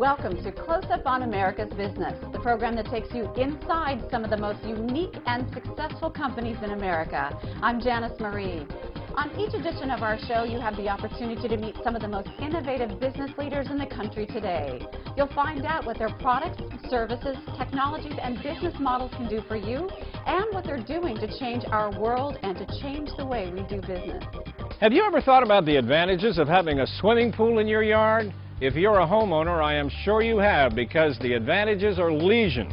Welcome to Close Up on America's Business, the program that takes you inside some of the most unique and successful companies in America. I'm Janice Marie. On each edition of our show, you have the opportunity to meet some of the most innovative business leaders in the country today. You'll find out what their products, services, technologies, and business models can do for you, and what they're doing to change our world and to change the way we do business. Have you ever thought about the advantages of having a swimming pool in your yard? If you're a homeowner, I am sure you have, because the advantages are legion.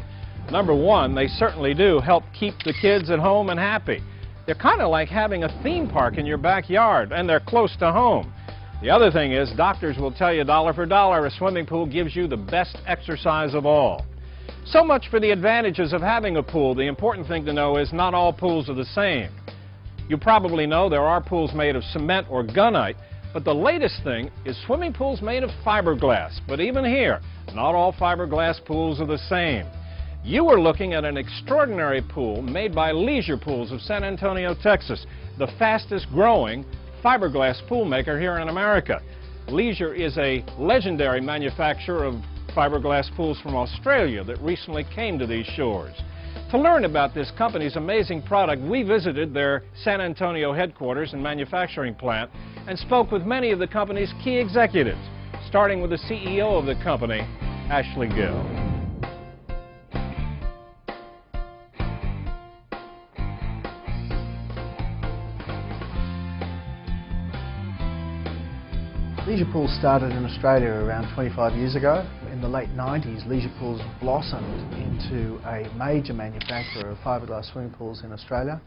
Number one, they certainly do help keep the kids at home and happy. They're kind of like having a theme park in your backyard, and they're close to home. The other thing is, doctors will tell you dollar for dollar, a swimming pool gives you the best exercise of all. So much for the advantages of having a pool. The important thing to know is not all pools are the same. You probably know there are pools made of cement or gunite, but the latest thing is swimming pools made of fiberglass. But even here, not all fiberglass pools are the same. You are looking at an extraordinary pool made by Leisure Pools of San Antonio, Texas, the fastest growing fiberglass pool maker here in America. Leisure is a legendary manufacturer of fiberglass pools from Australia that recently came to these shores. To learn about this company's amazing product, we visited their San Antonio headquarters and manufacturing plant and spoke with many of the company's key executives, starting with the CEO of the company, Ashley Gill. Leisure Pools started in Australia around 25 years ago. In the late 90s, Leisure Pools blossomed into a major manufacturer of fiberglass swimming pools in Australia.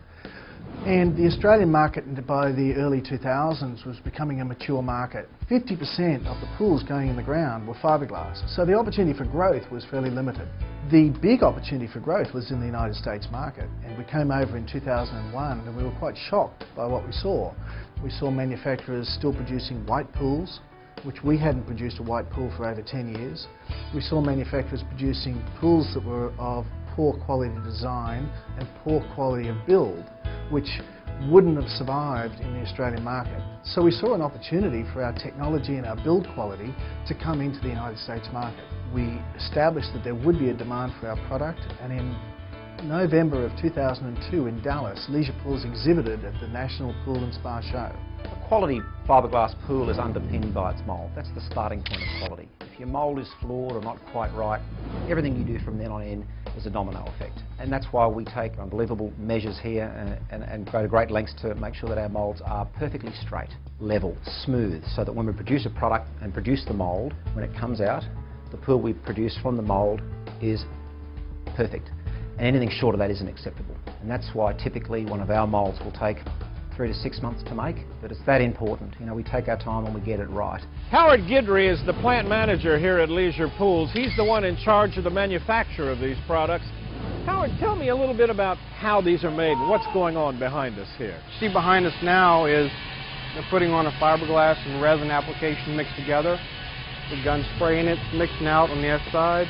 And the Australian market by the early 2000s was becoming a mature market. 50% of the pools going in the ground were fiberglass, so the opportunity for growth was fairly limited. The big opportunity for growth was in the United States market, and we came over in 2001 and we were quite shocked by what we saw. We saw manufacturers still producing white pools, which we hadn't produced a white pool for over 10 years. We saw manufacturers producing pools that were of poor quality design and poor quality of build, which wouldn't have survived in the Australian market. So we saw an opportunity for our technology and our build quality to come into the United States market. We established that there would be a demand for our product, and in November of 2002 in Dallas, Leisure Pools exhibited at the National Pool and Spa Show. A quality fiberglass pool is underpinned by its mould. That's the starting point of quality. If your mould is flawed or not quite right, everything you do from then on in is a domino effect. And that's why we take unbelievable measures here and go to great lengths to make sure that our moulds are perfectly straight, level, smooth, so that when we produce a product and produce the mould, when it comes out, the pool we produce from the mould is perfect. And anything short of that isn't acceptable. And that's why typically one of our moulds will take 3 to 6 months to make, but it's that important. You know, we take our time and we get it right. Howard Guidry is the plant manager here at Leisure Pools. He's the one in charge of the manufacture of these products. Howard, tell me a little bit about how these are made and what's going on behind us here. See behind us now is they're putting on a fiberglass and resin application mixed together. The gun spraying it, mixing out on the S side,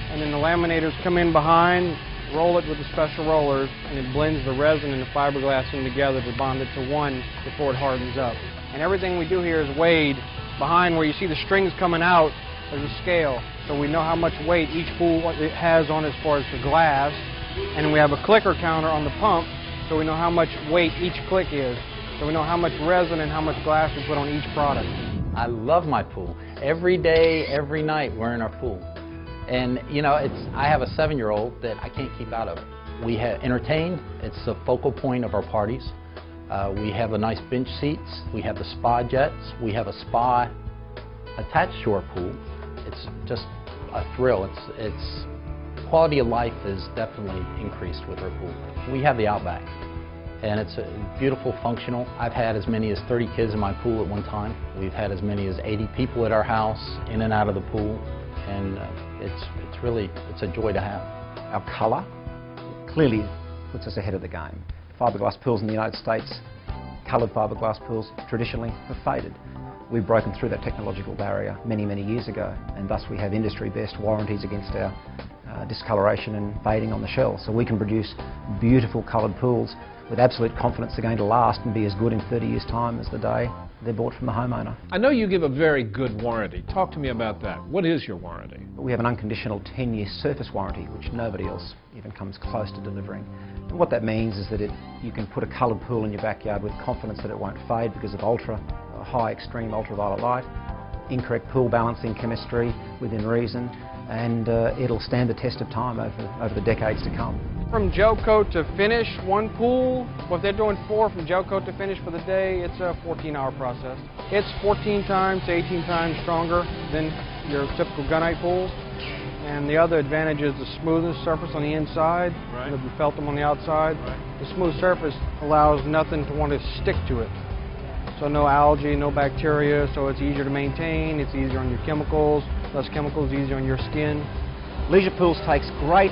and then the laminators come in behind, roll it with the special rollers, and it blends the resin and the fiberglass in together to bond it to one before it hardens up. And everything we do here is weighed. Behind where you see the strings coming out, there's a scale, so we know how much weight each pool it has on as far as the glass, and we have a clicker counter on the pump, so we know how much weight each click is, so we know how much resin and how much glass we put on each product. I love my pool. Every day, every night, we're in our pool. And you know, I have a 7-year-old that I can't keep out of it. We have entertained. It's the focal point of our parties. We have the nice bench seats. We have the spa jets. We have a spa attached to our pool. It's just a thrill. It's quality of life is definitely increased with our pool. We have the Outback, and it's a beautiful, functional. I've had as many as 30 kids in my pool at one time. We've had as many as 80 people at our house, in and out of the pool, and it's a joy to have. Our colour clearly puts us ahead of the game. Fiberglass pools in the United States, coloured fiberglass pools traditionally have faded. We've broken through that technological barrier many, many years ago, and thus we have industry-best warranties against our discoloration and fading on the shelf. So we can produce beautiful coloured pools with absolute confidence they're going to last and be as good in 30 years' time as the day they're bought from the homeowner. I know you give a very good warranty. Talk to me about that. What is your warranty? We have an unconditional 10-year surface warranty, which nobody else even comes close to delivering. And what that means is that you can put a coloured pool in your backyard with confidence that it won't fade because of high extreme ultraviolet light, incorrect pool balancing chemistry within reason, and it'll stand the test of time over the decades to come. From gel coat to finish, one pool, well, if they're doing 4 from gel coat to finish for the day, it's a 14-hour process. It's 14 times to 18 times stronger than your typical gunite pools. And the other advantage is the smoothest surface on the inside. Right. If you felt them on the outside. Right. The smooth surface allows nothing to want to stick to it. So no algae, no bacteria, so it's easier to maintain, it's easier on your chemicals, less chemicals, easier on your skin. Leisure Pools takes great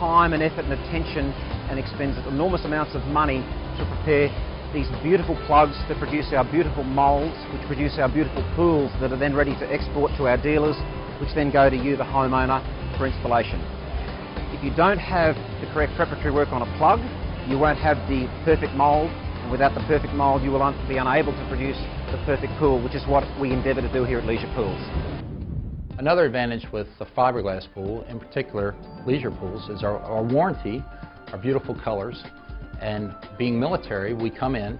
time and effort and attention and expends enormous amounts of money to prepare these beautiful plugs that produce our beautiful moulds, which produce our beautiful pools that are then ready to export to our dealers, which then go to you, the homeowner, for installation. If you don't have the correct preparatory work on a plug, you won't have the perfect mould, and without the perfect mould you will be unable to produce the perfect pool, which is what we endeavour to do here at Leisure Pools. Another advantage with the fiberglass pool, in particular leisure pools, is our warranty, our beautiful colors, and being military, we'll come in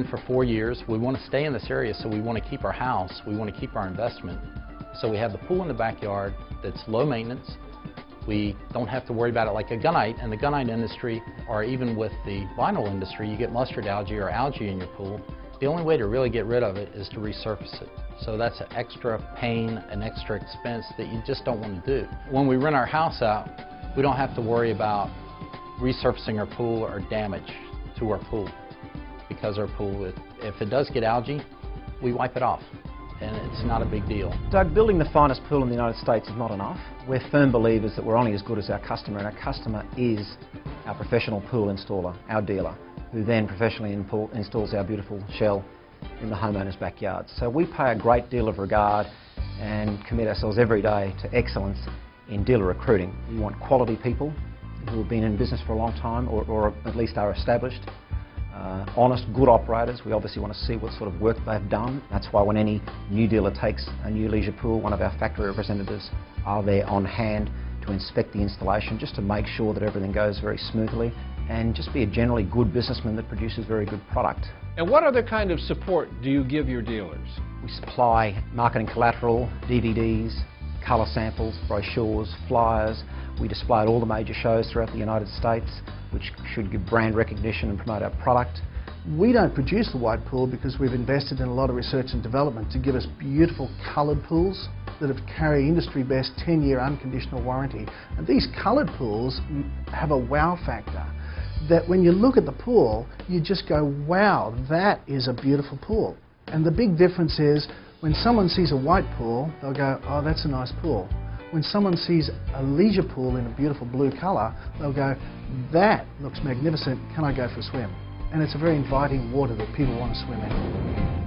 for 4 years. We want to stay in this area, so we want to keep our house, we want to keep our investment. So we have the pool in the backyard that's low maintenance. We don't have to worry about it like a gunite. In the gunite industry, or even with the vinyl industry, you get mustard algae or algae in your pool. The only way to really get rid of it is to resurface it. So that's an extra pain, an extra expense that you just don't want to do. When we rent our house out, we don't have to worry about resurfacing our pool or damage to our pool, because our pool, if it does get algae, we wipe it off, and it's not a big deal. Doug, building the finest pool in the United States is not enough. We're firm believers that we're only as good as our customer, and our customer is our professional pool installer, our dealer, who then professionally installs our beautiful shell in the homeowner's backyard. So we pay a great deal of regard and commit ourselves every day to excellence in dealer recruiting. We want quality people who have been in business for a long time, or at least are established. Honest, good operators. We obviously want to see what sort of work they've done. That's why when any new dealer takes a new leisure pool, one of our factory representatives are there on hand to inspect the installation, just to make sure that everything goes very smoothly, and just be a generally good businessman that produces very good product. And what other kind of support do you give your dealers? We supply marketing collateral, DVDs, colour samples, brochures, flyers. We display at all the major shows throughout the United States, which should give brand recognition and promote our product. We don't produce the white pool because we've invested in a lot of research and development to give us beautiful coloured pools that have carry industry best 10-year unconditional warranty. And these coloured pools have a wow factor, that when you look at the pool, you just go, wow, that is a beautiful pool. And the big difference is, when someone sees a white pool, they'll go, oh, that's a nice pool. When someone sees a leisure pool in a beautiful blue colour, they'll go, that looks magnificent, can I go for a swim? And it's a very inviting water that people want to swim in.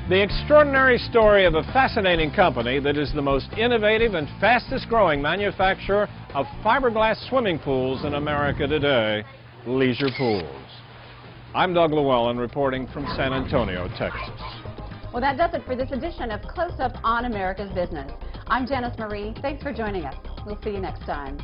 The extraordinary story of a fascinating company that is the most innovative and fastest growing manufacturer of fiberglass swimming pools in America today, Leisure Pools. I'm Doug Llewellyn reporting from San Antonio, Texas. Well, that does it for this edition of Close Up on America's Business. I'm Janice Marie. Thanks for joining us. We'll see you next time.